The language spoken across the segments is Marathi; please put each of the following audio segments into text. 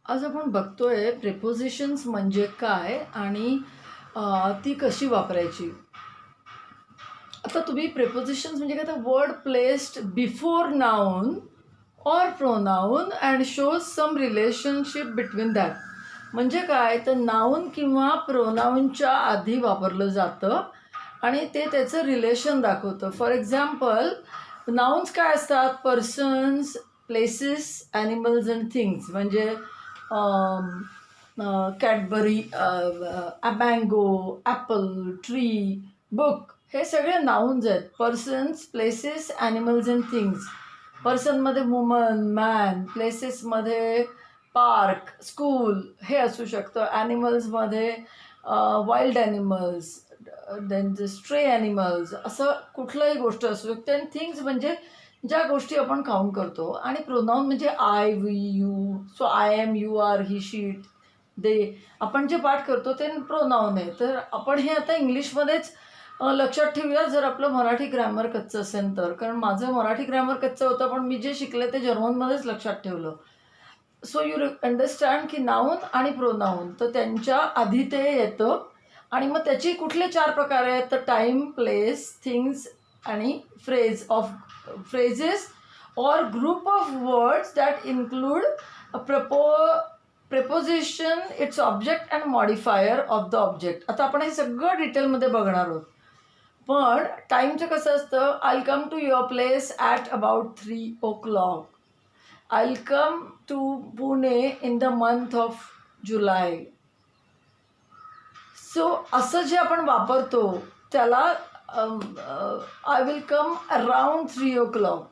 आज आपण बघतोय प्रिपोजिशन्स म्हणजे काय आणि ती कशी वापरायची. आता तुम्ही प्रिपोजिशन्स म्हणजे काय, तर वर्ड प्लेस्ड बिफोर नाउन और pronoun and shows some relationship between that. म्हणजे काय, तर नाउन किंवा प्रोनाउनच्या आधी वापरलं जातं आणि ते त्याचं रिलेशन दाखवतं. फॉर एक्झाम्पल, नाउन्स काय असतात, persons, places, animals and things. म्हणजे Cadbury, mango, apple, tree, book, हे सगळे नाउन्स आहेत. Persons, places, animals and things. पर्सनमध्ये वुमन, मॅन, प्लेसेसमध्ये पार्क, स्कूल हे असू शकतं. ॲनिमल्समध्ये wild animals, then stray animals, असं कुठलंही गोष्ट असू शकते. आणि थिंग्स म्हणजे ज्या गोष्टी आपण काउंट करतो. आणि प्रोनाऊन म्हणजे I, we, you. So I am, you are, he, she, they. आपण जे पाठ करतो ते प्रोनाऊन आहे. तर आपण हे आता इंग्लिशमध्येच लक्षात ठेवूया, जर आपलं मराठी ग्रॅमर कच्चं असेल तर. कारण माझं मराठी ग्रॅमर कच्चं होतं, पण मी जे शिकले ते जर्मनमध्येच लक्षात ठेवलं. सो यू अंडरस्टँड की नाऊन आणि प्रोनाऊन, तर त्यांच्या आधी ते येतं. आणि मग त्याची कुठले 4 प्रकार आहेत, तर टाईम, प्लेस, थिंग्स आणि फ्रेज ऑफ फ्रेजेस और group of words that include preposition, its object and modifier of the object. आता आपण हे सगळं डिटेलमध्ये बघणार आहोत. पण टाईमचं कसं असतं, I come to your place at about 3 o'clock. I come to Pune in the month of July. So असं जे आपण वापरतो त्याला I will come around 3 o'clock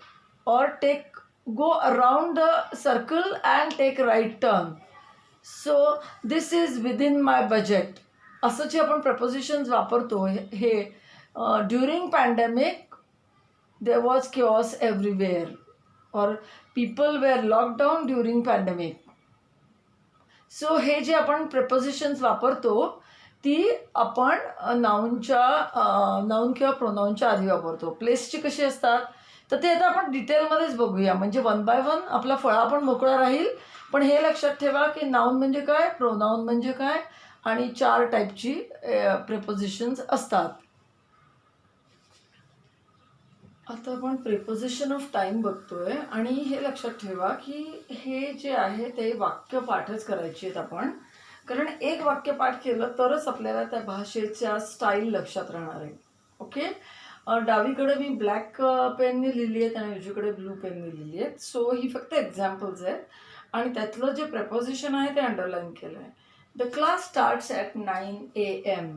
और take go around the circle and take right turn. So this is within my budget. असं जे आपण प्रपोजिशन्स वापरतो हे during pandemic there was chaos everywhere और people were lockdown during pandemic. So हे जे आपण प्रपोजिशन्स वापरतो ती आपण नाऊन किंवा प्रोनाऊनच्या आधी वापरतो. प्लेसची कशी असतात तर ते आता आपण डिटेलमध्येच बघूया. म्हणजे 1 by 1 आपला फळा पण मोकळा राहील. पण हे लक्षात ठेवा की नाऊन म्हणजे काय, प्रोनाऊन म्हणजे काय, आणि 4 टाईपची प्रिपोजिशन्स असतात. आता आपण प्रिपोजिशन ऑफ टाईम बघतोय आणि हे लक्षात ठेवा की हे जे आहे ते वाक्यपाठच करायचे आहेत आपण. कारण एक वाक्यपाठ केलं तरच आपल्याला त्या भाषेच्या स्टाईल लक्षात राहणार आहे. ओके. डावीकडे मी ब्लॅक पेनने लिहिली आहेत आणि उजवीकडे ब्लू पेनने लिहिली आहेत. सो ही फक्त एक्झाम्पल्स आहेत आणि त्यातलं जे प्रपोजिशन आहे ते अंडरलाईन केलं आहे. The class starts at 9 AM.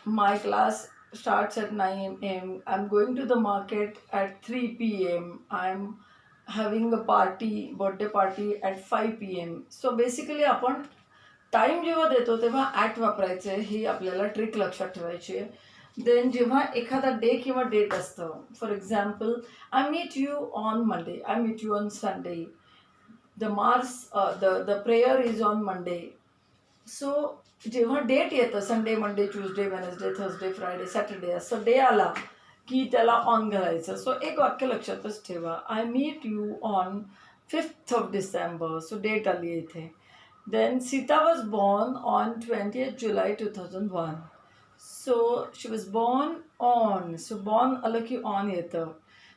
My class starts at 9 AM. I'm going to the market at 3 PM. I'm having a party, birthday party at 5 PM. So basically आपण टाईम जेव्हा देतो तेव्हा ॲट वापरायचं आहे, ही आपल्याला ट्रिक लक्षात ठेवायची आहे. देन जेव्हा एखादा डे किंवा डेट असतं, for example I meet you on Monday, I meet you on Sunday, the prayer is on Monday. So जेव्हा डेट येतं, Sunday, Monday, Tuesday, Wednesday, Thursday, Friday, Saturday, असं डे आला की त्याला ऑन घालायचं. सो एक वाक्य लक्षातच ठेवा, I meet you on 5th of December. So date आली इथे. Then Sita was born on 20th July 2001. So she was born on. So born आलं की ऑन येतं.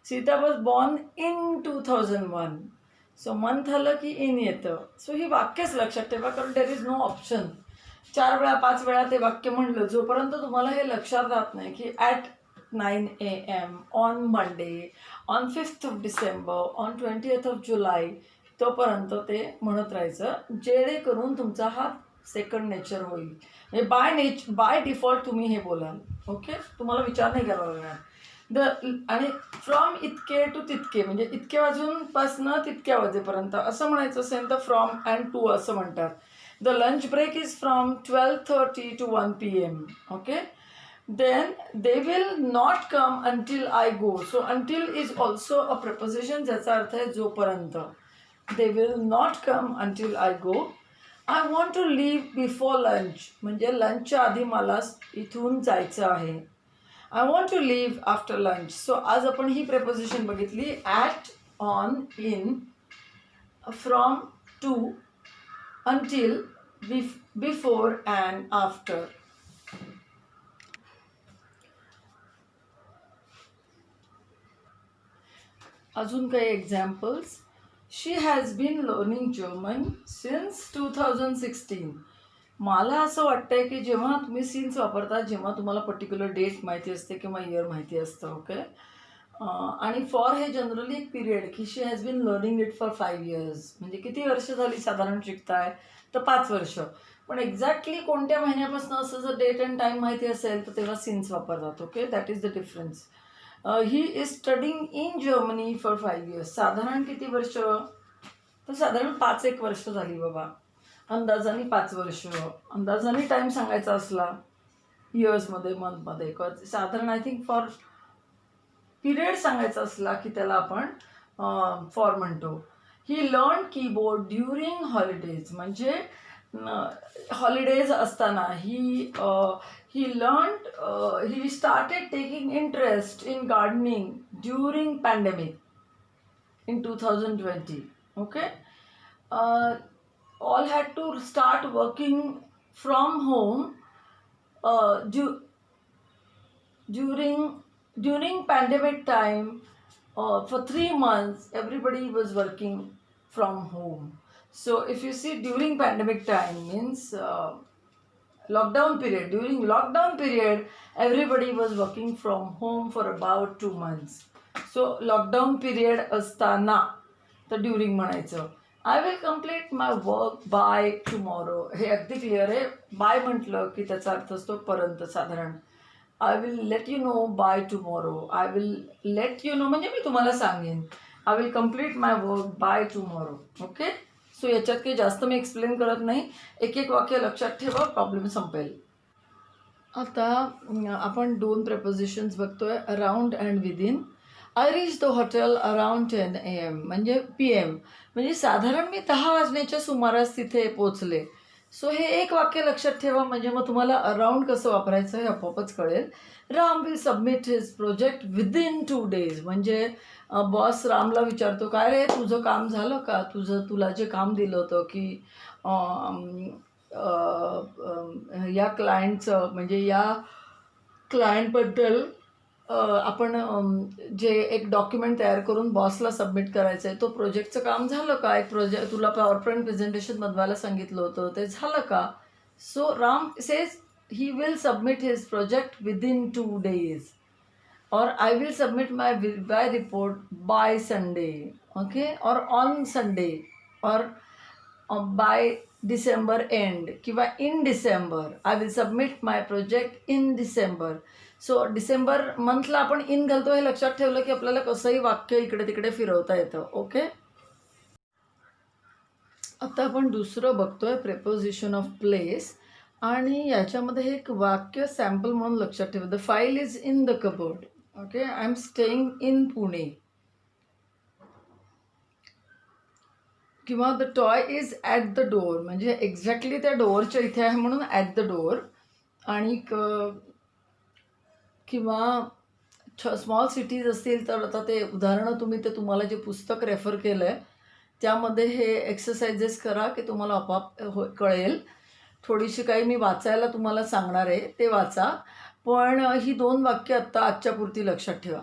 Sita was born in 2001. So month आलं की इन येतं. सो ही वाक्यच लक्षात ठेवा, कारण देर इज नो ऑप्शन. 4 वेळा 5 वेळा ते वाक्य म्हणलं, जोपर्यंत तुम्हाला हे लक्षात राहत नाही की at 9 AM, on Monday, on 5th of December, on 20th of July, तोपर्यंत ते म्हणत राहायचं, जेणेकरून तुमचा हा सेकंड नेचर होईल. म्हणजे बाय डिफॉल्ट तुम्ही हे बोलाल. ओके. तुम्हाला विचार नाही करावा लागणार. आणि फ्रॉम इतके टू तितके, म्हणजे इतके वाजूनपासनं तितक्या वाजेपर्यंत असं म्हणायचं असेल तर फ्रॉम अँड टू असं म्हणतात. The lunch break is from 12:30 to 1 PM. Okay. Then they will not come until I go. So until is also a preposition ज्याचा अर्थ आहे जोपर्यंत. They will not come until I go. I want to leave before lunch. म्हणजे लंचच्या आधी मला इथून जायचं आहे. I want to leave after lunch. So आज आपण ही preposition बघितली, at, on, in, from, to until, before and after. अजून काही examples. She has been learning German since 2016. मला असं वाटतंय की जेव्हा तुम्ही सिन्स वापरता, जेव्हा तुम्हाला पर्टिक्युलर डेट माहिती असते किंवा इयर माहिती असतं, ओके. आणि फॉर हे जनरली एक पिरियड की she has been learning it for 5 years, म्हणजे किती वर्ष झाली साधारण शिकताय, तर 5 वर्ष. पण एक्झॅक्टली कोणत्या महिन्यापासून असं जर डेट अँड टाईम माहिती असेल तर तेव्हा सिन्स वापरतात, okay. That is the difference. He is studying in Germany for 5 years. साधारण किती वर्ष, तर साधारण 5-1 वर्ष झाली बाबा. अंदाजाने 5 वर्ष. अंदाजाने टाईम सांगायचा असला इयर्समध्ये, मंथमध्ये, साधारण आय थिंक फॉर पिरियड सांगायचा असला की त्याला आपण फॉर म्हणतो. ही लर्न कीबोर्ड ड्युरिंग हॉलिडेज, म्हणजे हॉलिडेज असताना he started taking interest in gardening during pandemic in 2020, okay. all had to start working from home during pandemic time. For 3 months everybody was working from home. So if you see, during pandemic time means lockdown period. During lockdown period everybody was working from home for about 2 months. So lockdown period असताना तर ड्युरिंग म्हणायचं. I will complete my work by tomorrow. हे अगदी क्लिअर आहे. बाय म्हटलं की त्याचा अर्थ असतो पर्यंत साधारण. I will let you know by tomorrow. I will let you know म्हणजे मी तुम्हाला सांगेन. I will complete my work by tomorrow, okay. So याच्यात काही जास्त मी एक्सप्लेन करत नाही. एक एक वाक्य लक्षात ठेवा, प्रॉब्लेम संपेल. आता आपण 2 प्रेपोजिशन्स बघतोय, around and within. I reach the hotel around 10 AM, म्हणजे PM, म्हणजे साधारण मी 10 वाजण्याच्या सुमारास तिथे पोचले. सो हे एक वाक्य लक्षात ठेवा, म्हणजे मग तुम्हाला अराउंड कसं वापरायचं हे आपोआपच कळेल. Ram will submit his project within 2 days, म्हणजे बॉस रामला विचारतो, काय रे तुझं काम झालं का, तुला जे काम दिलं होतं की या क्लायंटचं, म्हणजे या क्लायंटबद्दल आपण जे एक डॉक्युमेंट तयार करून बॉसला सबमिट करायचं आहे, तो प्रोजेक्टचं काम झालं का, एक प्रोजेक्ट तुला पॉवर पॉईंट प्रेझेंटेशन बनवायला सांगितलं होतं ते झालं का. So Ram says he will submit his project within 2 days, और I will submit my by report by Sunday, okay, और ऑन संडे, और बाय डिसेंबर एंड किंवा in December. I will submit my project in December. So December मंथला आपण इन घालतो, हे लक्षात ठेवलं की आपल्याला कसंही वाक्य इकडे तिकडे फिरवता येतं, ओके. आता आपण दुसरं बघतोय, प्रेपोजिशन ऑफ प्लेस, आणि याच्यामध्ये हे एक वाक्य सॅम्पल म्हणून लक्षात ठेवा. The file is in the cupboard, okay. I am staying in Pune. किंवा the toy is at the door, म्हणजे एक्झॅक्टली त्या डोअरच्या इथे आहे म्हणून ॲट द डोअर. आणि किंवा स्मॉल सिटीज असतील तर आता ते उदाहरणं तुम्हाला जे पुस्तक रेफर केलं आहे त्यामध्ये हे एक्सरसाइजेस करा की तुम्हाला आपोआप कळेल. थोडीशी काही मी वाचायला तुम्हाला सांगणार आहे, ते वाचा. पण ही 2 वाक्य आत्ता आजच्या पुरती लक्षात ठेवा.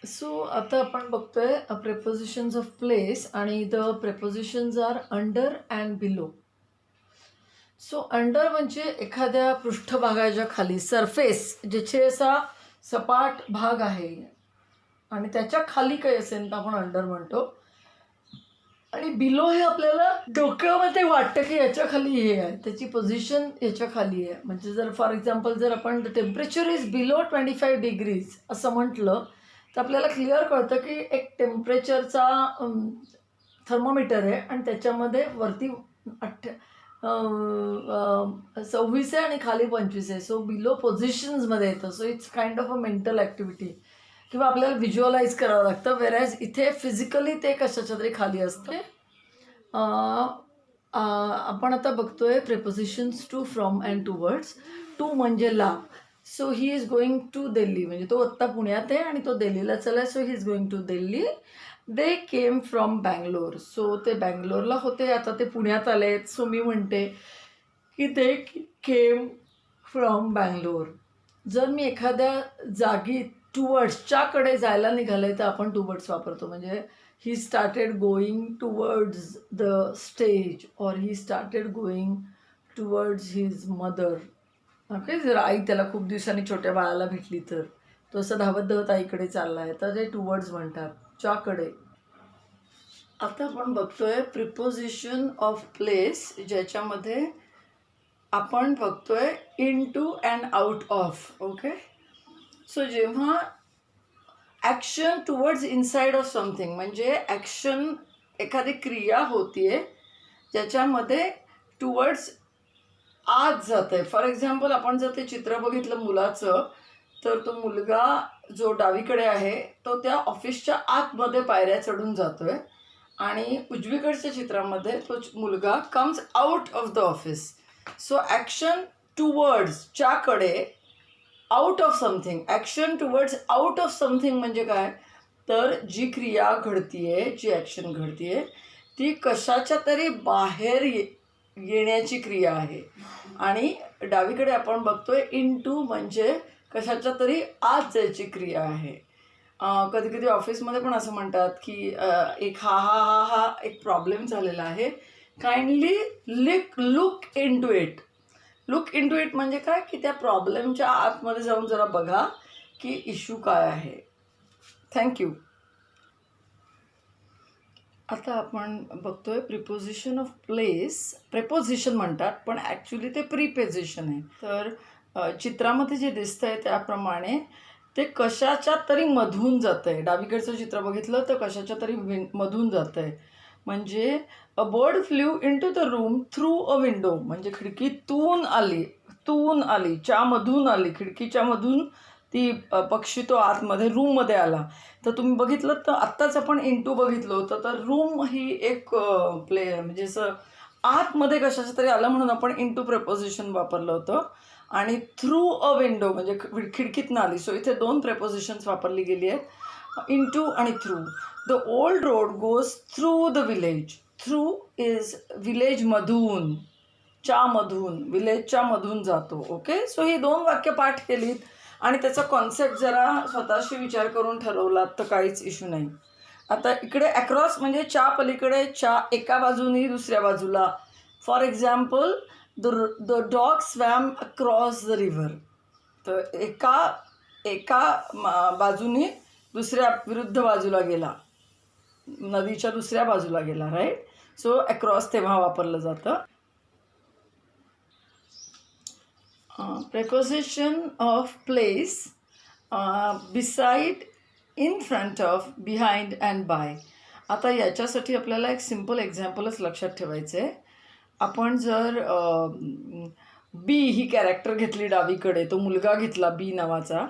सो आता आपण बघतोय प्रेपोजिशन्स ऑफ प्लेस, आणि the prepositions are under and below. So under म्हणजे एखाद्या पृष्ठभागाच्या खाली, सरफेस, ज्याचे असा सपाट भाग आहे आणि त्याच्या खाली काही असेल तर आपण अंडर म्हणतो. आणि बिलो हे आपल्याला डोक्यामध्ये वाटतं की याच्या खाली हे आहे, त्याची पोझिशन याच्या खाली आहे. म्हणजे जर फॉर एक्झाम्पल जर आपण टेम्परेचर इज बिलो 25 degrees असं म्हटलं तर आपल्याला क्लिअर कळतं की एक टेम्परेचरचा थर्मोमीटर आहे आणि त्याच्यामध्ये वरती 26 आहे आणि खाली 25 आहे. सो बिलो पोझिशन्समध्ये येतं. So it's kind of a mental activity किंवा आपल्याला व्हिज्युअलाइज करावं लागतं. वेरॅज इथे फिजिकली ते कशाच्या तरी खाली असते. आपण आता बघतोय prepositions to, from and towards. To म्हणजे ला. So he is going to Delhi, म्हणजे तो आत्ता पुण्यात आहे आणि तो दिल्लीला चालला आहे. So he is going to Delhi. They came from Bangalore. So ते बँगलोरला होते, आता ते पुण्यात आले आहेत. सो मी म्हणते की दे केम फ्रॉम बँगलोर. जर मी एखाद्या जागी टुवर्ड्सच्याकडे जायला निघाले तर आपण टुवर्ड्स वापरतो. म्हणजे he started going towards the stage or he started going towards his mother. Okay, जर आई त्याला खूप दिवसांनी छोट्या बाळाला भेटली तर तो असं धावत धावत आईकडे चालला आहे, तर ते टुवर्ड्स म्हणतात, च्याकडे. आता आपण बघतोय प्रिपोजिशन ऑफ प्लेस, ज्याच्यामध्ये आपण बघतोय in to and out of. Okay, so जेव्हा action towards inside of something, म्हणजे ॲक्शन एखादी क्रिया होतीये ज्याच्यामध्ये टुवर्ड्स आत जात आहे. फॉर एक्झाम्पल आपण जर ते चित्र बघितलं मुलाचं, तर तो मुलगा जो डावीकडे आहे तो त्या ऑफिसच्या आतमध्ये पायऱ्या चढून जातोय आणि उजवीकडच्या चित्रामध्ये तो मुलगा comes out of the office. So action टुवर्ड्सच्याकडे out of something. Action towards out of something म्हणजे काय, तर जी क्रिया घडतीये, जी ॲक्शन घडतीये ती कशाच्या तरी बाहेर येण्याची क्रिया आहे. आणि डावीकडे आपण बघतोय इन टू म्हणजे कशाच्या तरी आत जायची क्रिया आहे. कधी कधी ऑफिसमध्ये पण असं म्हणतात की एक हा एक प्रॉब्लेम झालेला आहे, kindly look into it. Look into it म्हणजे काय की त्या प्रॉब्लेमच्या आतमध्ये जाऊन जरा बघा की इश्यू काय आहे. थँक्यू. आता आपण बघतोय प्रिपोजिशन ऑफ प्लेस. प्रेपोजिशन म्हणतात पण ॲक्च्युली ते प्रिपोजिशन आहे. तर चित्रामध्ये जे दिसतं आहे त्याप्रमाणे ते कशाच्या तरी मधून जातं आहे. डावीकडचं चित्र बघितलं तर कशाच्या तरी मधून जातं आहे. म्हणजे a bird flew into the room through a window, म्हणजे खिडकीतून आली, च्यामधून आली, खिडकीच्या मधून ती पक्षी तो आतमध्ये रूममध्ये आला. तर तुम्ही बघितलं तर आत्ताच आपण इंटू बघितलं होतं, तर रूम ही एक म्हणजे असं आतमध्ये कशाचं तरी आलं म्हणून आपण इंटू प्रेपोजिशन वापरलं होतं. आणि थ्रू अ विंडो म्हणजे खिडकीतनं आली. सो इथे दोन प्रेपोजिशन्स वापरली गेली आहेत, इंटू आणि through. The old road goes through the village. Through is विलेजमधून, च्यामधून, विलेजच्या मधून जातो. ओके, सो ही दोन वाक्य पाठ केलीत आणि त्याचा कॉन्सेप्ट जरा स्वतःशी विचार करून ठरवलात तर काहीच इश्यू नाही. आता इकडे अक्रॉस म्हणजे च्या पलीकडे, च्या एका बाजूनी दुसऱ्या बाजूला. For example the dog swam across the river. तर एका बाजूनी दुसऱ्या विरुद्ध बाजूला गेला, नदीच्या दुसऱ्या बाजूला गेला, राईट. सो अक्रॉस तेव्हा वापरलं जातं. Preposition of place beside, in front of, behind and by. आता याच्यासाठी आपल्याला एक सिम्पल एक्झाम्पलच लक्षात ठेवायचं आहे. आपण जर बी ही कॅरेक्टर घेतली डावीकडे, तो मुलगा घेतला बी नावाचा,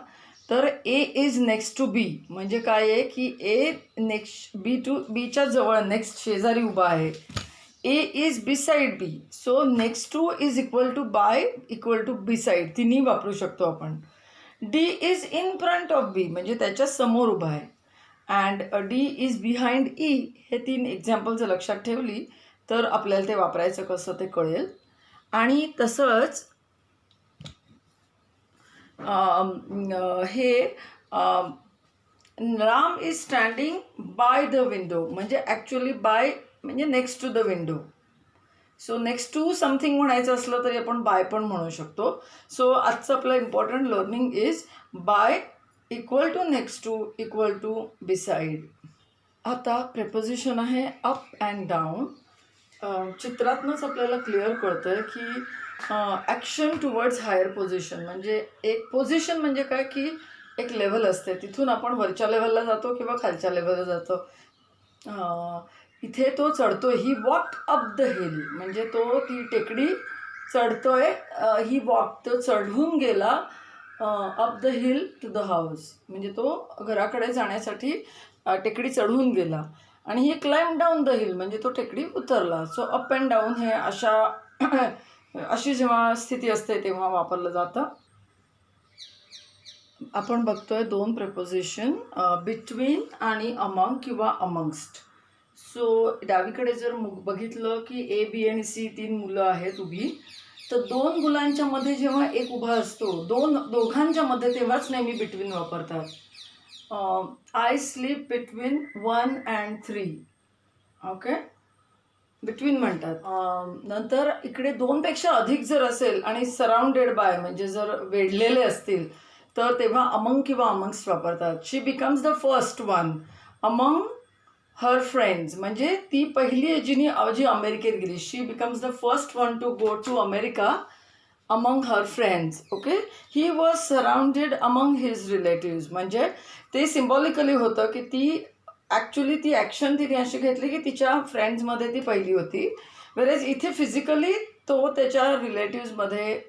तर ए इज नेक्स्ट टू बी म्हणजे काय आहे की ए नेक्स्ट बीच्या जवळ नेक्स्ट शेजारी उभा आहे. A is beside B, so next to is equal to by equal to beside, तिन्ही वापरू शकतो आपण. D is in front of B म्हणजे त्याच्या समोर उभा आहे. And D is behind E. हे तीन एक्झाम्पल जर लक्षात ठेवली तर आपल्याला ते वापरायचं कसं ते कळेल. आणि तसंच हे Ram is standing by the window म्हणजे ॲक्च्युली बाय म्हणजे next to the window. So next to something म्हणायचं असलं तरी आपण बाय पण म्हणू शकतो. सो आजचं आपलं important learning is by equal to next to equal to beside. आता प्रेपोजिशन आहे अप अँड डाऊन. चित्रातनंच आपल्याला क्लिअर कळतं आहे की ॲक्शन टुवर्ड्स हायर पोझिशन म्हणजे एक पोझिशन म्हणजे काय की एक लेवल असते, तिथून आपण वरच्या लेवलला जातो किंवा खालच्या लेवलला जातो. इथे तो चढतो, ही वॉक अप द हिल म्हणजे तो ती टेकडी चढतोय. ही वॉक तो चढून गेला up the hill to the house म्हणजे तो घराकडे जाण्यासाठी टेकडी चढून गेला. आणि he climb down the hill म्हणजे तो टेकडी उतरला. सो अप अँड डाऊन हे अशी जेव्हा स्थिती असते तेव्हा वापरलं जातं. आपण बघतोय दोन प्रेपोजिशन बिटवीन आणि अमंग किंवा अमंगस्ट. सो डावीकडे जर बघितलं की ए बी आणि सी 3 मुलं आहेत उभी, तर 2 मुलांच्या मध्ये जेव्हा एक उभा असतो दोघांच्या मध्ये तेव्हाच नेहमी बिटवीन वापरतात. I sleep between 1 and 3. Okay, between म्हणतात. नंतर इकडे 2 पेक्षा अधिक जर असेल आणि सराउंडेड बाय म्हणजे जर वेढलेले असतील तर तेव्हा अमंग किंवा अमंगस्ट वापरतात. She becomes the first one among her friends, म्हणजे ती पहिली जी अमेरिकेत गेली. She becomes the first one to go to America among her friends. Okay, he was surrounded among his relatives, म्हणजे ते सिम्बॉलिकली होतं की ती ॲक्च्युली ती ॲक्शन तिने अशी घेतली की तिच्या फ्रेंड्समध्ये ती पहिली होती, वेरेज इथे फिजिकली तो त्याच्या रिलेटिव्समध्ये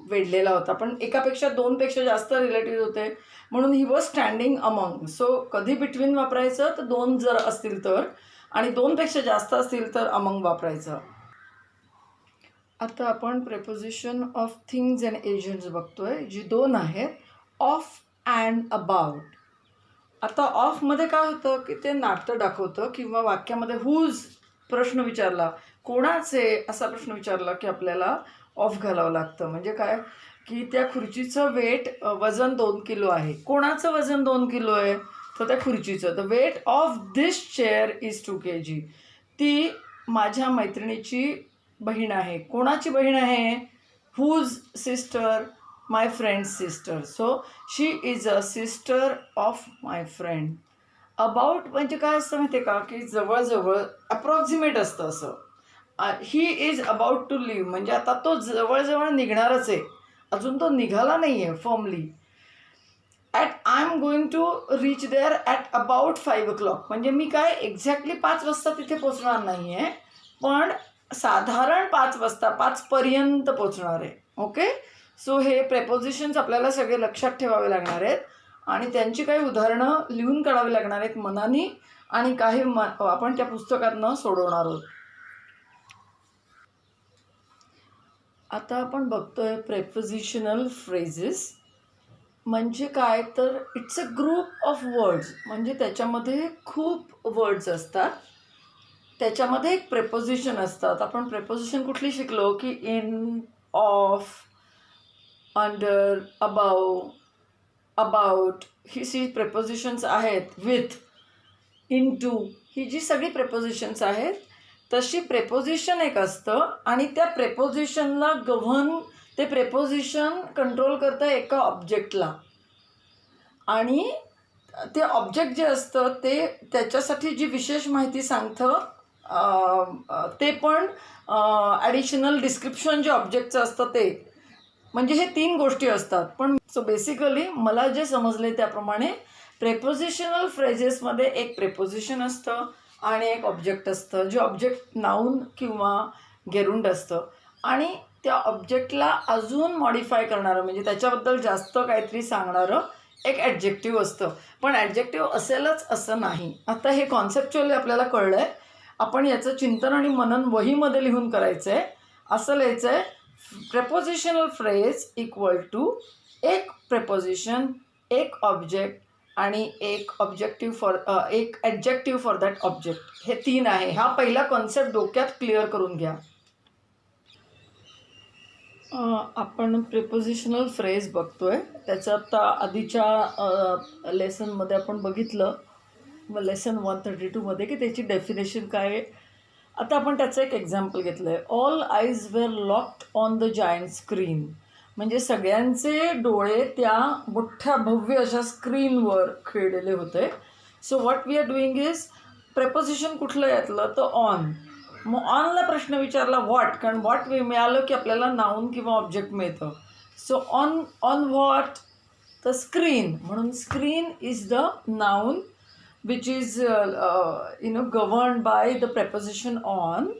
वेढलेला होता, पण एकापेक्षा 2 पेक्षा जास्त रिलेटिव्ह होते म्हणून he was standing among. So कधी बिटवीन वापरायचं तर 2 जर असतील तर, आणि 2 पेक्षा जास्त असतील तर अमंग वापरायचं. आता आपण preposition of things and agents बघतोय, जी 2 आहेत, ऑफ अँड अबाउट. आता ऑफमध्ये काय होतं की ते नातं दाखवतं किंवा वाक्यामध्ये हुज प्रश्न विचारला, कोणाचे असा प्रश्न विचारला की आपल्याला ऑफ घालावं लागतं. म्हणजे काय की त्या खुर्चीचं वजन 2 किलो आहे. कोणाचं वजन 2 किलो आहे? तर त्या खुर्चीचं. The weight of this chair is 2 kg. ती माझ्या मैत्रिणीची बहीण आहे. कोणाची बहीण आहे? Whose sister? My friend's sister. So she is a sister of my friend. About म्हणजे काय असतं माहिती आहे का, की जवळजवळ अप्रॉक्सिमेट असतं असं. He is about to leave, म्हणजे आता तो जवळजवळ निघणारच आहे, अजून तो निघाला नाही आहे formally. I am going to reach there at about 5 o'clock, म्हणजे मी काय एक्झॅक्टली 5 वाजता तिथे पोचणार नाही आहे, पण साधारण 5 वाजता 5 पर्यंत पोचणार आहे. ओके, सो हे प्रेपोजिशन्स आपल्याला सगळे लक्षात ठेवावे लागणार आहेत आणि त्यांची काही उदाहरणं लिहून काढावी लागणार आहेत मनानी, आणि काही आपण त्या पुस्तकातनं सोडवणार आहोत. आता आपण बघतोय प्रेपोजिशनल फ्रेजेस. म्हणजे काय तर it's a group of words, म्हणजे त्याच्यामध्ये खूप वर्ड्स असतात, त्याच्यामध्ये एक प्रेपोजिशन असतात. आपण प्रेपोजिशन कुठली शिकलो की in, of, under, about, he prepositions आहेत. विथ, इन टू, ही जी सगळी प्रेपोजिशन्स आहेत, तशी प्रेपोजिशन एक असतं आणि त्या प्रेपोजिशनला ते प्रेपोजिशन कंट्रोल करतं एका ऑब्जेक्टला, आणि ते ऑब्जेक्ट जे असतं ते त्याच्यासाठी जी विशेष माहिती सांगतं ते पण ॲडिशनल डिस्क्रिप्शन जे ऑब्जेक्टचं असतं ते, म्हणजे हे 3 गोष्टी असतात. पण सो बेसिकली मला जे समजले त्याप्रमाणे प्रेपोजिशनल फ्रेजेसमध्ये एक प्रेपोजिशन असतं आणि एक ऑब्जेक्ट असतं, जे ऑब्जेक्ट नाऊन किंवा गेरुंड असतं, आणि त्या ऑब्जेक्टला अजून मॉडिफाय करणारं म्हणजे त्याच्याबद्दल जास्त काहीतरी सांगणारं एक ॲडजेक्टिव्ह असतं. पण ॲडजेक्टिव्ह असेलच असं नाही. आता हे कॉन्सेप्च्युअली आपल्याला कळलं आहे. आपण याचं चिंतन आणि मनन वहीमध्ये लिहून करायचं आहे. असं लिहायचं आहे, प्रेपोजिशनल फ्रेज इक्वल टू एक प्रेपोजिशन, एक ऑब्जेक्ट आणि एक एक ॲडजेक्टिव्ह फॉर दॅट ऑब्जेक्ट. हे 3 आहे. हा पहिला कॉन्सेप्ट डोक्यात क्लिअर करून घ्या. आपण प्रेपोजिशनल फ्रेज बघतोय. त्याचं आता आधीच्या लेसनमध्ये आपण बघितलं, लेसन 132मध्ये, की त्याची डेफिनेशन काय आहे. आता आपण त्याचं एक एक्झाम्पल घेतलं आहे. All eyes were locked on the giant screen, म्हणजे सगळ्यांचे डोळे त्या मोठ्या भव्य अशा स्क्रीनवर खेळलेले होते. So what we are doing is, preposition कुठलं यातलं तर ऑन. मग ऑनला प्रश्न विचारला व्हॉट, कारण व्हॉट मिळालं की आपल्याला नाऊन किंवा ऑब्जेक्ट मिळतं. सो ऑन व्हॉट, तर स्क्रीन, म्हणून screen is the noun which is governed by the preposition on.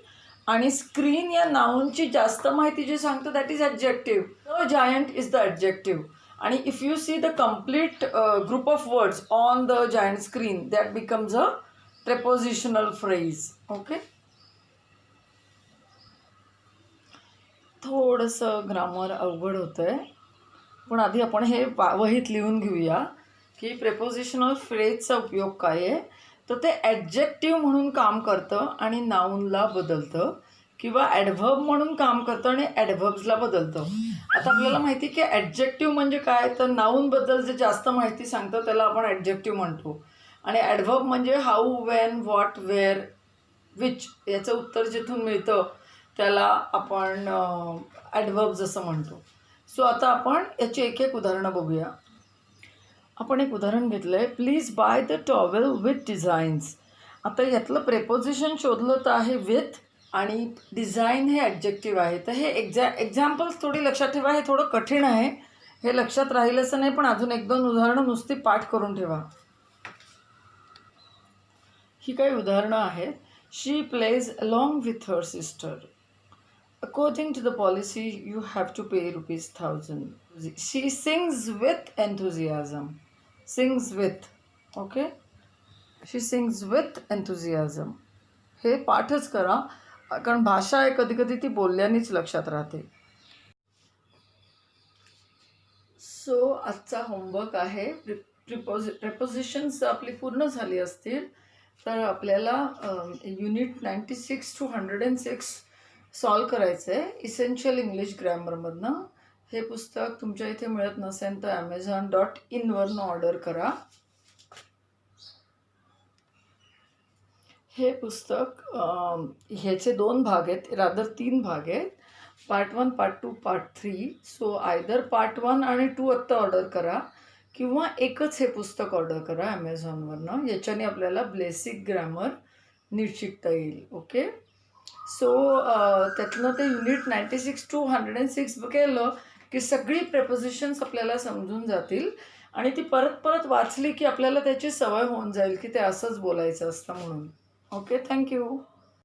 आणि स्क्रीन या नाऊनची जास्त माहिती जी सांगतो that is adjective. The giant is the adjective. And if you see the complete group of words on the giant screen, that becomes a prepositional phrase. Okay, थोडंसं ग्रामर अवघड होतं आहे, पण आधी आपण हे वहीत लिहून घेऊया की प्रेपोजिशनल फ्रेजचा उपयोग काय आहे. तर ते ॲडजेक्टिव्ह म्हणून काम करतं आणि नाऊनला बदलतं, किंवा ॲडव्हर्ब म्हणून काम करतं आणि ॲडव्हर्ब्सला बदलतं. आता आपल्याला माहिती की ॲडजेक्टिव्ह म्हणजे काय, तर नाऊनबद्दल जे जास्त माहिती सांगतं त्याला आपण ॲडजेक्टिव्ह म्हणतो. आणि ॲडव्हर्ब म्हणजे how, when, what, where, which याचं उत्तर जिथून मिळतं त्याला आपण ॲडव्हर्ब्स असं म्हणतो. सो आता आपण याची एक एक उदाहरणं बघूया. आपण एक उदाहरण घेतलं आहे, please by the towel with designs. आता यातलं प्रेपोजिशन शोधलं तर आहे विथ, आणि डिझाईन हे ॲडजेक्टिव्ह आहे. तर हे एक्झाम्पल्स थोडी लक्षात ठेवा, हे थोडं कठीण आहे, हे लक्षात राहील असं नाही, पण अजून एक दोन उदाहरणं नुसती पाठ करून ठेवा. ही काही उदाहरणं आहेत. She plays along with her sister. According to the policy, you have to pay ₹1,000. She sings with enthusiasm. Sings with. Okay? She sings with enthusiasm. हे पाठच करा, कारण भाषा आहे कधी कधी ती बोलल्यानेच लक्षात राहते. सो आजचा होमवर्क आहे. प्रिपोजिशन्स आपली पूर्ण झाली असतील तर आपल्याला युनिट 96 to 106 सॉल्व करायचं आहे इसेन्शियल इंग्लिश ग्रॅमरमधनं. हे पुस्तक तुमच्या इथे मिळत नसेल तर Amazon.in ऑर्डर करा. हे पुस्तक ह्याचे 2 भाग आहेत, रादर 3 भाग आहेत, part 1, part 2, part 3. So either part 1 आणि 2 आत्ता ऑर्डर करा, किंवा एकच हे पुस्तक ऑर्डर करा Amazonवरनं. याच्याने आपल्याला बेसिक ग्रॅमर नीट शिकता येईल. ओके. सो त्यातनं ते युनिट 96 to 106 केलं की सगळी प्रेपोजिशन्स आपल्याला समजून जातील, आणि ती परत परत वाचली की आपल्याला त्याची सवय होऊन जाईल की ते असंच बोलायचं असतं म्हणून. Okay, thank you.